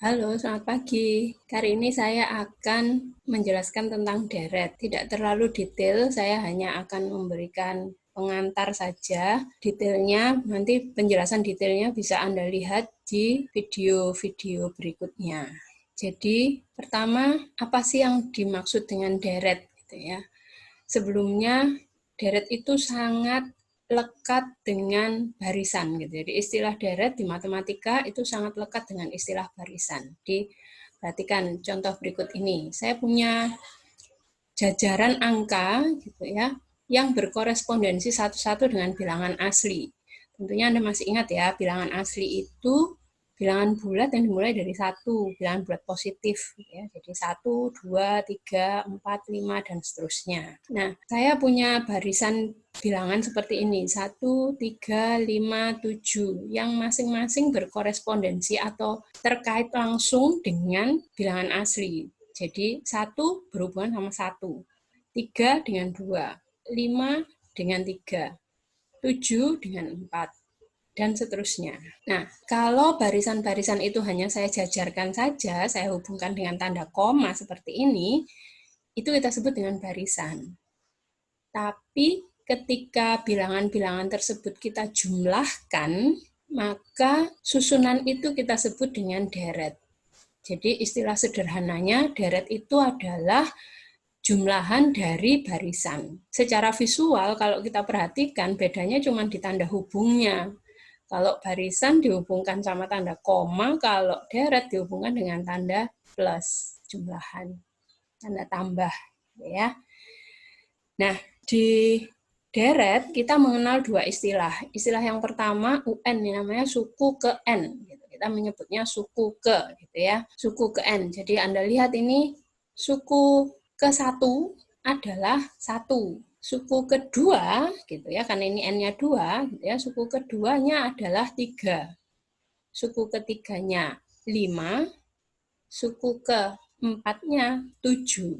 Halo, selamat pagi. Kali ini saya akan menjelaskan tentang deret. Tidak terlalu detail, saya hanya akan memberikan pengantar saja. Detailnya, nanti penjelasan detailnya bisa Anda lihat di video-video berikutnya. Jadi, pertama, apa sih yang dimaksud dengan deret? Gitu ya. Sebelumnya, deret itu sangat lekat dengan barisan gitu. Jadi istilah deret di matematika itu sangat lekat dengan istilah barisan. Jadi perhatikan contoh berikut ini. Saya punya jajaran angka gitu ya yang berkorespondensi satu-satu dengan bilangan asli. Tentunya Anda masih ingat ya, bilangan asli itu bilangan bulat yang dimulai dari 1, bilangan bulat positif ya. Jadi 1, 2, 3, 4, 5 dan seterusnya. Nah, saya punya barisan bilangan seperti ini, 1, 3, 5, 7 yang masing-masing berkorespondensi atau terkait langsung dengan bilangan asli. Jadi 1 berhubungan sama 1, 3 dengan 2, 5 dengan 3, 7 dengan 4, dan seterusnya. Nah, kalau barisan-barisan itu hanya saya jajarkan saja, saya hubungkan dengan tanda koma seperti ini, itu kita sebut dengan barisan. Tapi ketika bilangan-bilangan tersebut kita jumlahkan, maka susunan itu kita sebut dengan deret. Jadi istilah sederhananya, deret itu adalah jumlahan dari barisan. Secara visual, kalau kita perhatikan, bedanya cuma di tanda hubungnya. Kalau barisan dihubungkan sama tanda koma, kalau deret dihubungkan dengan tanda plus, jumlahan, tanda tambah. Ya. Nah, di deret kita mengenal dua istilah. Istilah yang pertama UN, namanya suku ke N. Kita menyebutnya suku ke, gitu ya, suku ke N. Jadi Anda lihat ini suku ke-1 adalah 1. Suku kedua, gitu ya, karena ini N-nya 2, gitu ya, suku keduanya adalah 3. Suku ketiganya 5, suku keempatnya 7.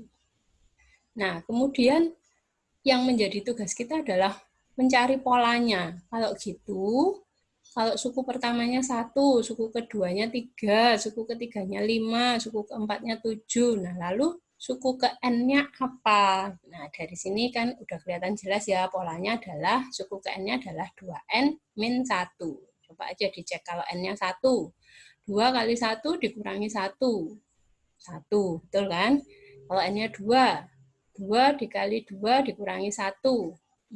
Nah, kemudian yang menjadi tugas kita adalah mencari polanya. Kalau gitu, kalau suku pertamanya 1, suku keduanya 3, suku ketiganya 5, suku keempatnya 7. Nah, lalu suku ke N-nya apa? Nah, dari sini kan udah kelihatan jelas ya, polanya adalah suku ke N-nya adalah 2N min 1. Coba aja dicek kalau N-nya 1. 2 kali 1 dikurangi 1. 1, betul kan? Kalau N-nya 2. 2 dikali 2 dikurangi 1.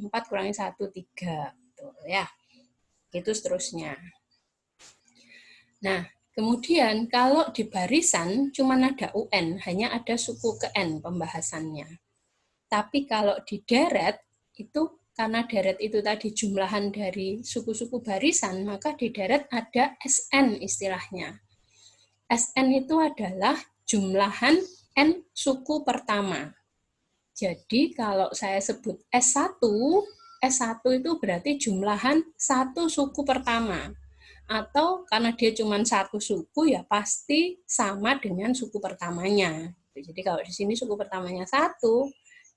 4 kurangi 1, 3. Betul ya. Itu seterusnya. Nah, kemudian kalau di barisan cuma ada UN, hanya ada suku ke N pembahasannya. Tapi kalau di deret, itu karena deret itu tadi jumlahan dari suku-suku barisan, maka di deret ada SN istilahnya. SN itu adalah jumlahan N suku pertama. Jadi kalau saya sebut S1, S1 itu berarti jumlahan satu suku pertama. Atau karena dia cuma satu suku, ya pasti sama dengan suku pertamanya. Jadi kalau di sini suku pertamanya 1,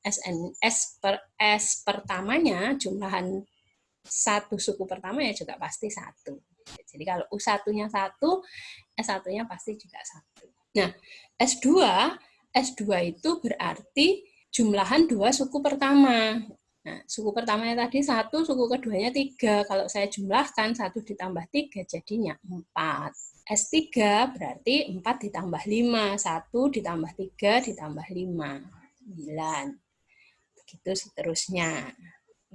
S pertamanya, jumlahan satu suku pertama ya juga pasti 1. Jadi kalau U1-nya 1, S1-nya pasti juga 1. Nah, S2 itu berarti jumlahan 2 suku pertama. Nah, suku pertamanya tadi 1, suku keduanya 3. Kalau saya jumlahkan 1 ditambah 3 jadinya 4. S3 berarti 4 ditambah 5. 1 ditambah 3 ditambah 5. 9. Begitu seterusnya.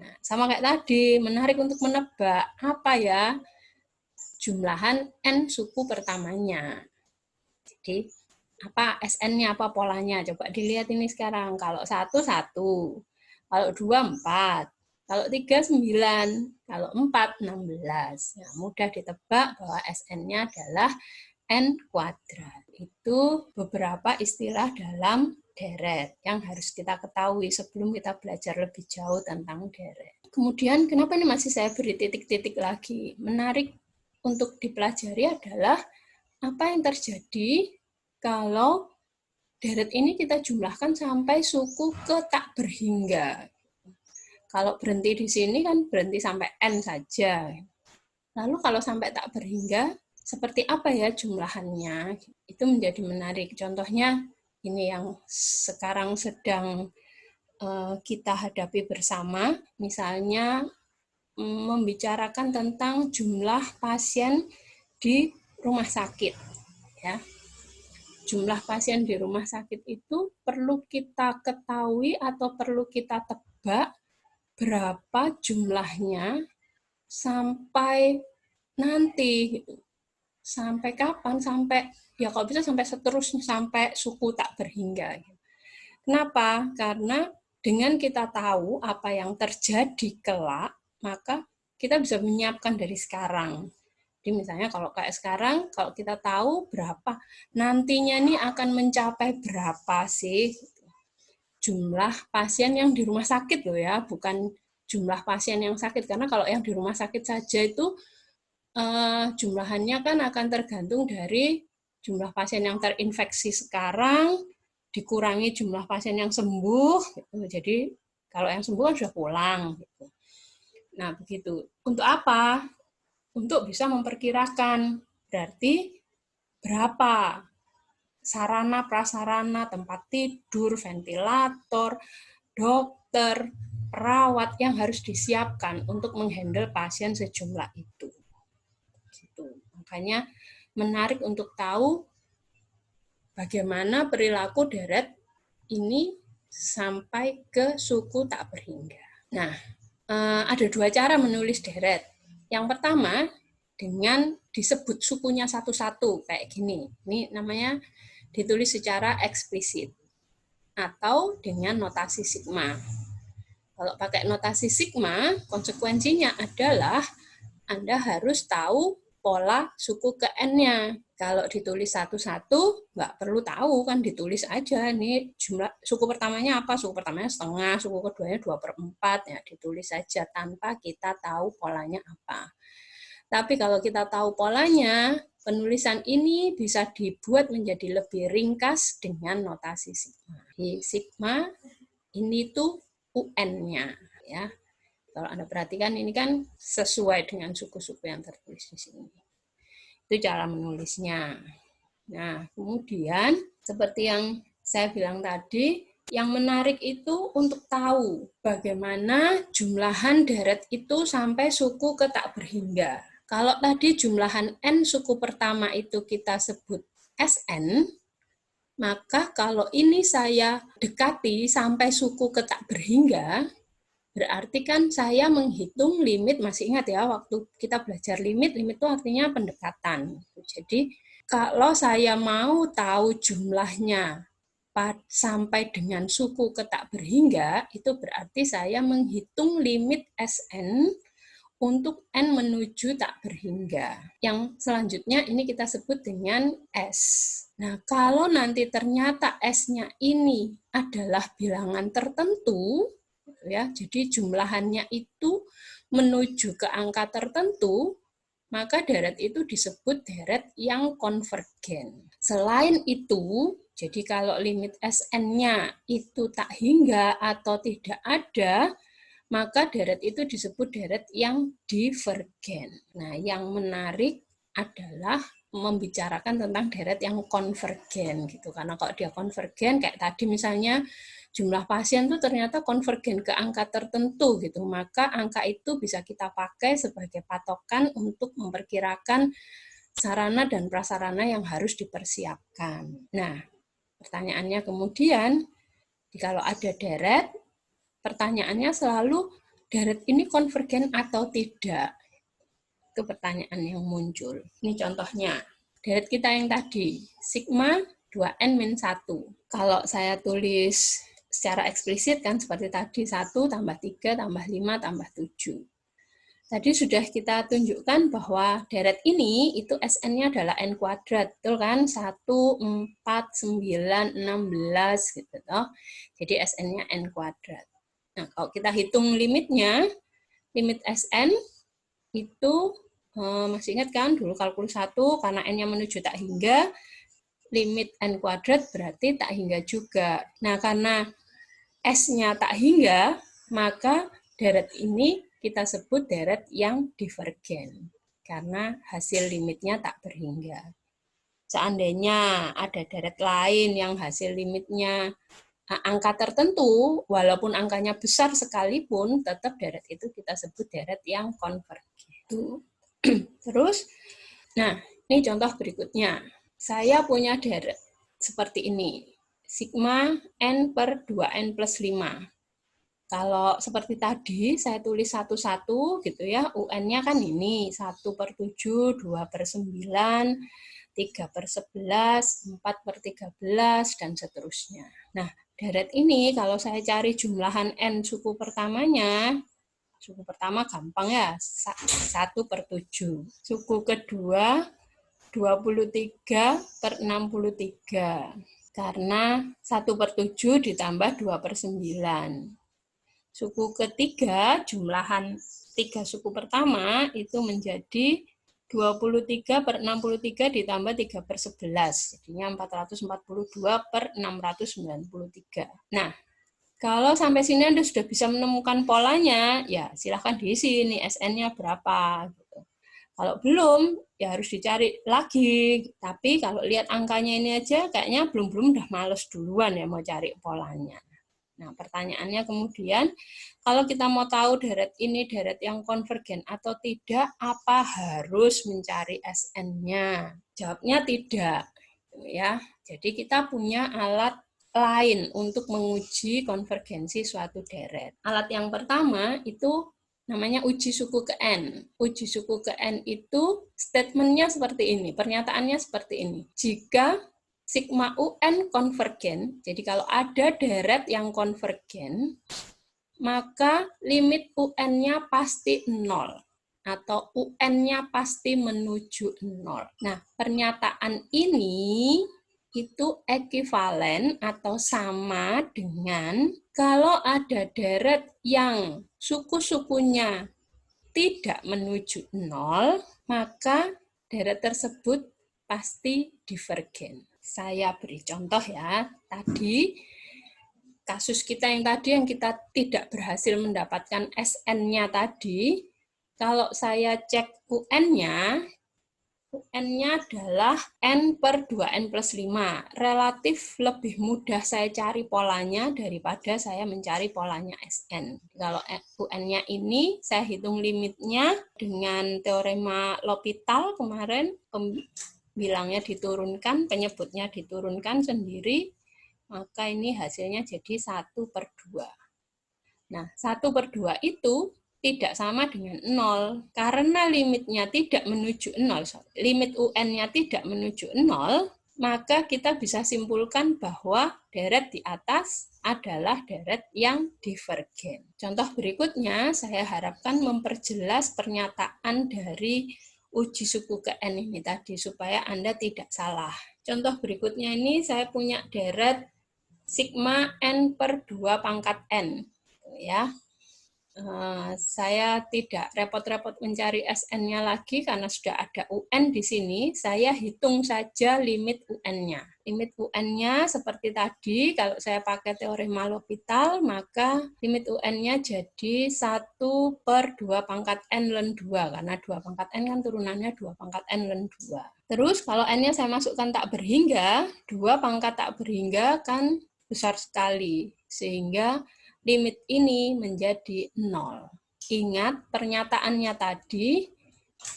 Nah, sama kayak tadi, menarik untuk menebak apa ya jumlahan N suku pertamanya. Jadi, apa SN-nya, apa polanya? Coba dilihat ini sekarang. Kalau 1, 1. Kalau 2, 4. Kalau 3, 9. Kalau 4, 16. Nah, mudah ditebak bahwa SN-nya adalah N kuadrat. Itu beberapa istilah dalam deret yang harus kita ketahui sebelum kita belajar lebih jauh tentang deret. Kemudian, kenapa ini masih saya beri titik-titik lagi? Menarik untuk dipelajari adalah apa yang terjadi kalau deret ini kita jumlahkan sampai suku ke tak berhingga. Kalau berhenti di sini kan berhenti sampai N saja. Lalu kalau sampai tak berhingga, seperti apa ya jumlahannya? Itu menjadi menarik. Contohnya ini yang sekarang sedang kita hadapi bersama, misalnya membicarakan tentang jumlah pasien di rumah sakit. Ya, jumlah pasien di rumah sakit itu perlu kita ketahui atau perlu kita tebak berapa jumlahnya sampai nanti. Sampai kapan? Sampai ya kalau bisa sampai seterusnya, sampai suku tak berhingga. Kenapa? Karena dengan kita tahu apa yang terjadi kelak, maka kita bisa menyiapkan dari sekarang. Jadi misalnya kalau kayak sekarang, kalau kita tahu berapa, nantinya nih akan mencapai berapa sih jumlah pasien yang di rumah sakit loh ya, bukan jumlah pasien yang sakit. Karena kalau yang di rumah sakit saja itu jumlahannya kan akan tergantung dari jumlah pasien yang terinfeksi sekarang, dikurangi jumlah pasien yang sembuh. Gitu. Jadi kalau yang sembuh kan sudah pulang. Gitu. Nah begitu. Untuk apa? Untuk bisa memperkirakan. Berarti berapa sarana prasarana, tempat tidur, ventilator, dokter, perawat yang harus disiapkan untuk menghandle pasien sejumlah itu. Gitu. Makanya menarik untuk tahu bagaimana perilaku deret ini sampai ke suku tak berhingga. Nah, ada dua cara menulis deret. Yang pertama, dengan disebut sukunya satu-satu, kayak gini. Ini namanya ditulis secara eksplisit. Atau dengan notasi sigma. Kalau pakai notasi sigma, konsekuensinya adalah Anda harus tahu pola suku ke N-nya. Kalau ditulis satu-satu, nggak perlu tahu, kan ditulis aja. Nih jumlah suku pertamanya apa? Suku pertamanya setengah, suku keduanya 2/4. Ya, ditulis saja tanpa kita tahu polanya apa. Tapi kalau kita tahu polanya, penulisan ini bisa dibuat menjadi lebih ringkas dengan notasi sigma. Di sigma ini tuh UN-nya, ya. Kalau Anda perhatikan ini kan sesuai dengan suku-suku yang tertulis di sini. Itu cara menulisnya. Nah, kemudian seperti yang saya bilang tadi, yang menarik itu untuk tahu bagaimana jumlahan deret itu sampai suku ke tak berhingga. Kalau tadi jumlahan N suku pertama itu kita sebut SN, maka kalau ini saya dekati sampai suku ke tak berhingga, berarti kan saya menghitung limit, masih ingat ya waktu kita belajar limit itu artinya pendekatan. Jadi kalau saya mau tahu jumlahnya sampai dengan suku ke tak berhingga, itu berarti saya menghitung limit SN untuk N menuju tak berhingga. Yang selanjutnya ini kita sebut dengan S. Nah, kalau nanti ternyata S-nya ini adalah bilangan tertentu, ya, jadi jumlahannya itu menuju ke angka tertentu, maka deret itu disebut deret yang konvergen. Selain itu, jadi kalau limit SN-nya itu tak hingga atau tidak ada, maka deret itu disebut deret yang divergen. Nah, yang menarik adalah membicarakan tentang deret yang konvergen gitu. Karena kalau dia konvergen kayak tadi misalnya jumlah pasien itu ternyata konvergen ke angka tertentu gitu, maka angka itu bisa kita pakai sebagai patokan untuk memperkirakan sarana dan prasarana yang harus dipersiapkan. Nah, pertanyaannya kemudian, kalau ada deret, pertanyaannya selalu deret ini konvergen atau tidak? Itu pertanyaan yang muncul. Ini contohnya, deret kita yang tadi, sigma 2N-1. Kalau saya tulis secara eksplisit kan seperti tadi 1 tambah 3 tambah 5 tambah 7. Tadi sudah kita tunjukkan bahwa deret ini itu SN-nya adalah N kuadrat, betul kan? 1, 4, 9, 16 gitu toh. Jadi SN-nya N kuadrat. Nah, kalau kita hitung limitnya, limit SN itu masih ingat kan dulu kalkulus 1 karena N-nya menuju tak hingga, limit N kuadrat berarti tak hingga juga. Nah, karena S-nya tak hingga, maka deret ini kita sebut deret yang divergen. karena hasil limitnya tak berhingga. Seandainya ada deret lain yang hasil limitnya angka tertentu, walaupun angkanya besar sekalipun, tetap deret itu kita sebut deret yang konvergen. Terus, nah ini contoh berikutnya. Saya punya deret seperti ini. Sigma N per 2N plus 5. Kalau seperti tadi, saya tulis satu-satu gitu ya, UN-nya kan ini, 1/7, 2/9, 3/11, 4/13, dan seterusnya. Nah, deret ini kalau saya cari jumlahan N suku pertamanya, suku pertama gampang ya, 1/7. Suku kedua, 23/63. Karena 1/7 ditambah 2/9. Suku ketiga, jumlahan 3 suku pertama itu menjadi 23/63 ditambah 3/11. Jadinya 442/693. Nah, kalau sampai sini Anda sudah bisa menemukan polanya, ya silahkan diisi ini SN-nya berapa. Gitu. Kalau belum, ya harus dicari lagi. Tapi kalau lihat angkanya ini aja, kayaknya belum udah males duluan ya mau cari polanya. Nah, pertanyaannya kemudian, kalau kita mau tahu deret ini deret yang konvergen atau tidak, apa harus mencari SN-nya? Jawabnya tidak. Ya, jadi kita punya alat lain untuk menguji konvergensi suatu deret. Alat yang pertama itu namanya uji suku ke N. Uji suku ke N itu statementnya seperti ini, pernyataannya seperti ini. Jika sigma UN konvergen, jadi kalau ada deret yang konvergen, maka limit UN-nya pasti 0, atau UN-nya pasti menuju 0. Nah, pernyataan ini itu ekivalen atau sama dengan kalau ada deret yang suku-sukunya tidak menuju 0, maka deret tersebut pasti divergen. Saya beri contoh ya, tadi kasus kita yang kita tidak berhasil mendapatkan SN-nya tadi, kalau saya cek UN-nya adalah N per 2N plus 5. Relatif lebih mudah saya cari polanya daripada saya mencari polanya SN. Kalau UN-nya ini, saya hitung limitnya dengan teorema L'Hopital kemarin, bilangnya diturunkan, penyebutnya diturunkan sendiri, maka ini hasilnya jadi 1/2. Nah, 1/2 itu tidak sama dengan 0. Karena limitnya tidak menuju 0, limit UN-nya tidak menuju 0, maka kita bisa simpulkan bahwa deret di atas adalah deret yang divergen. Contoh berikutnya, saya harapkan memperjelas pernyataan dari uji suku ke N ini tadi, supaya Anda tidak salah. Contoh berikutnya ini, saya punya deret sigma N per 2 pangkat N. Ya, saya tidak repot-repot mencari SN-nya lagi karena sudah ada UN di sini. Saya hitung saja limit UN-nya. Limit UN-nya seperti tadi, kalau saya pakai teorema L'Hopital, maka limit UN-nya jadi 1/2 pangkat N ln 2, karena 2 pangkat N kan turunannya 2 pangkat N ln 2. Terus kalau N-nya saya masukkan tak berhingga, 2 pangkat tak berhingga kan besar sekali, sehingga limit ini menjadi 0. Ingat pernyataannya tadi,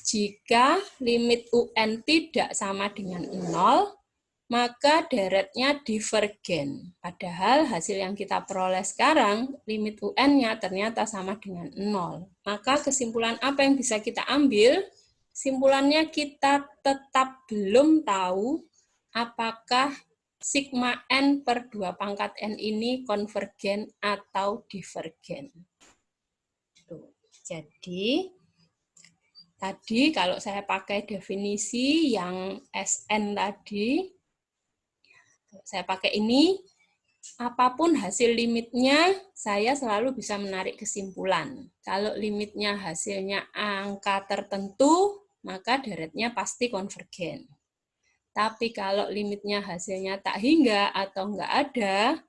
jika limit UN tidak sama dengan 0, maka deretnya divergen. Padahal hasil yang kita peroleh sekarang, limit UN-nya ternyata sama dengan 0. Maka kesimpulan apa yang bisa kita ambil? Simpulannya kita tetap belum tahu apakah sigma N per 2 pangkat N ini konvergen atau divergen. Jadi, tadi kalau saya pakai definisi yang SN tadi, saya pakai ini, apapun hasil limitnya, saya selalu bisa menarik kesimpulan. Kalau limitnya hasilnya angka tertentu, maka deretnya pasti konvergen. Tapi kalau limitnya hasilnya tak hingga atau enggak ada,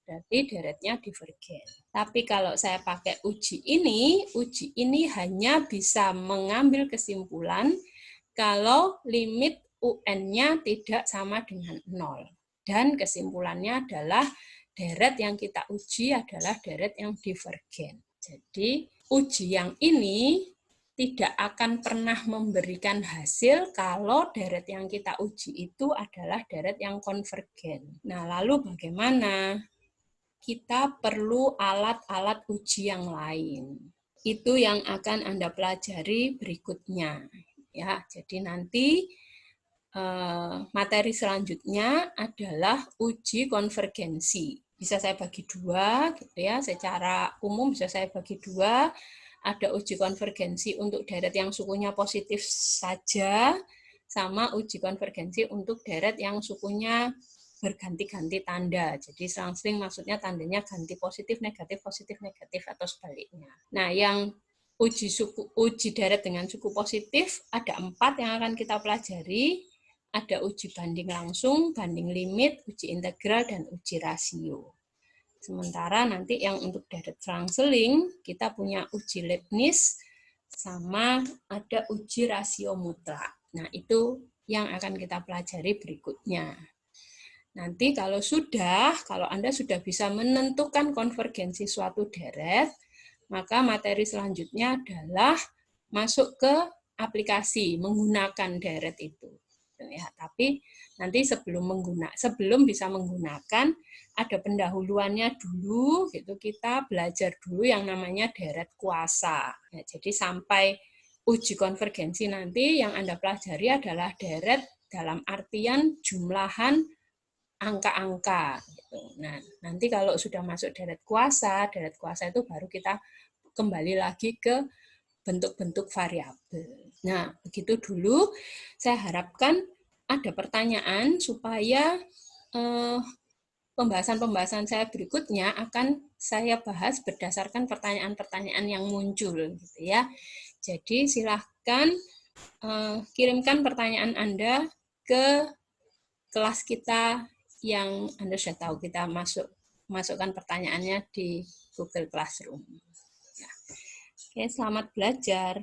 berarti deretnya divergen. Tapi kalau saya pakai uji ini hanya bisa mengambil kesimpulan kalau limit UN-nya tidak sama dengan 0. Dan kesimpulannya adalah deret yang kita uji adalah deret yang divergen. Jadi uji yang ini tidak akan pernah memberikan hasil kalau deret yang kita uji itu adalah deret yang konvergen. Nah, lalu bagaimana? Kita perlu alat-alat uji yang lain. Itu yang akan Anda pelajari berikutnya. Ya, jadi nanti materi selanjutnya adalah uji konvergensi. Bisa saya bagi dua, gitu ya. Secara umum bisa saya bagi dua. Ada uji konvergensi untuk deret yang sukunya positif saja, sama uji konvergensi untuk deret yang sukunya berganti-ganti tanda. Jadi selang-seling maksudnya tandanya ganti positif, negatif, atau sebaliknya. Nah, yang uji deret dengan suku positif ada 4 yang akan kita pelajari. Ada uji banding langsung, banding limit, uji integral, dan uji rasio. Sementara nanti yang untuk deret selang-seling, kita punya uji Leibniz, sama ada uji rasio mutlak. Nah, itu yang akan kita pelajari berikutnya. Nanti kalau Anda sudah bisa menentukan konvergensi suatu deret, maka materi selanjutnya adalah masuk ke aplikasi menggunakan deret itu. Ya, tapi nanti sebelum bisa menggunakan ada pendahuluannya dulu, gitu, kita belajar dulu yang namanya deret kuasa. Ya, jadi sampai uji konvergensi nanti yang Anda pelajari adalah deret dalam artian jumlahan angka-angka. Gitu. Nah, nanti kalau sudah masuk deret kuasa itu baru kita kembali lagi ke bentuk-bentuk variabel. Nah, begitu dulu. Saya harapkan ada pertanyaan supaya pembahasan-pembahasan saya berikutnya akan saya bahas berdasarkan pertanyaan-pertanyaan yang muncul, gitu ya. Jadi silahkan kirimkan pertanyaan Anda ke kelas kita yang Anda sudah tahu, kita masukkan pertanyaannya di Google Classroom. Ya. Oke, selamat belajar.